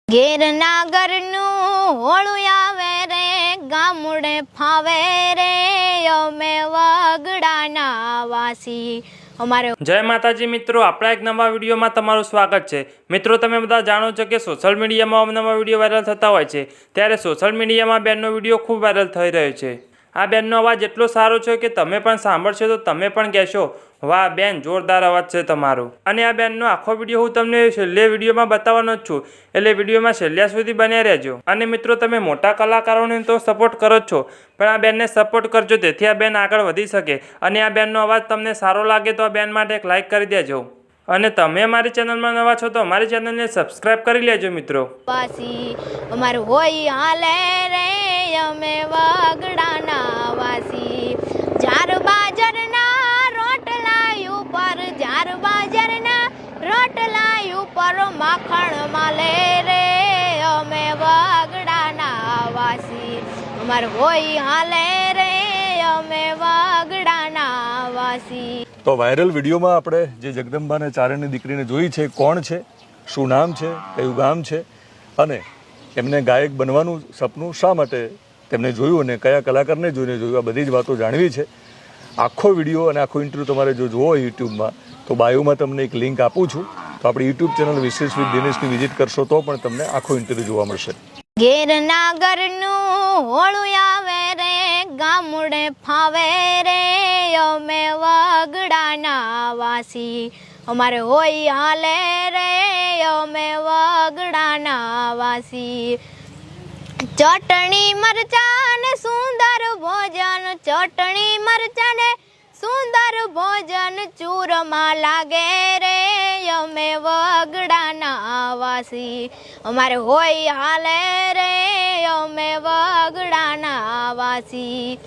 ઘેરના ઘરનું હોળું આવે રે ગામડે ફાવે રે અમે વાગડાના વાસી અમારે જય માતાજી મિત્રો, આપણા એક નવા વિડીયોમાં તમારું સ્વાગત છે। મિત્રો, તમે બધા જાણો છો કે સોશિયલ મીડિયામાં નવા વિડીયો વાયરલ થતા હોય છે, ત્યારે સોશિયલ મીડિયામાં બેનનો વિડીયો ખૂબ વાયરલ થઈ રહ્યો છે। આ બેનનો અવાજ એટલો સારો છે કે તમે પણ સાંભળશો તો તમે પણ કહેશો, વાહ બેન, જોરદાર અવાજ છે તમારો। અને આ બેનનો આખો વિડીયો હું તમને છેલ્લે વિડીયોમાં બતાવવાનો જ છું, એટલે વિડીયોમાં છેલ્લે સુધી બન્યા રહેજો। અને મિત્રો, તમે મોટા કલાકારોને તો સપોર્ટ કરો જ છો, પણ આ બેનને સપોર્ટ કરજો, તેથી આ બેન આગળ વધી શકે। અને આ બેનનો અવાજ તમને સારો લાગે તો આ બેન માટે એક લાઇક કરી દેજો। અને તમે અમારી ચેનલમાં નવા છો તો અમારી ચેનલને સબસ્ક્રાઇબ કરી લેજો મિત્રો। વાસી અમારું હોય હાલે રે અમે વાગડાના વાસી જાર બાજરના રોટલા ઉપર જાર બાજરના રોટલા ઉપર માખણ માલે રે અમે વાગડાના વાસી અમારું હોય હાલે રે અમે વાગડાના વાસી। તો વાયરલ વિડીયોમાં આપણે જે જગદંબાને ચારણની દીકરીને જોઈ છે, કોણ છે, શું નામ છે, કયું ગામ છે અને એમને ગાયક બનવાનું સપનું શા માટે તેમને જોયું અને કયા કલાકારને જોઈને જોયું, આ બધી જ વાતો જાણવી છે। આખો વિડીયો અને આખો ઇન્ટરવ્યૂ તમારે જો જોવો હોય યુટ્યુબમાં તો બાયોમાં તમને એક લિંક આપું છું, તો આપણી યુટ્યુબ ચેનલ વિશેષ વિથ દિનેશની વિઝિટ કરશો તો પણ તમને આખો ઇન્ટરવ્યૂ જોવા મળશે। ઘેરના ઘરનું હોળું આવે રે ગામડે ફાવે રે અમે વાગડાના વાસી અમારે હોય હાલે રે અમે વાગડાના વાસી। ચટણી મરચાં ને સુંદર ભોજન ચટણી મરચાં ને સુંદર ભોજન ચૂરમાં લાગે રે અમે વાગડાના વાસી અમારે હોય હાલે રે અમે વાગડાના વાસી।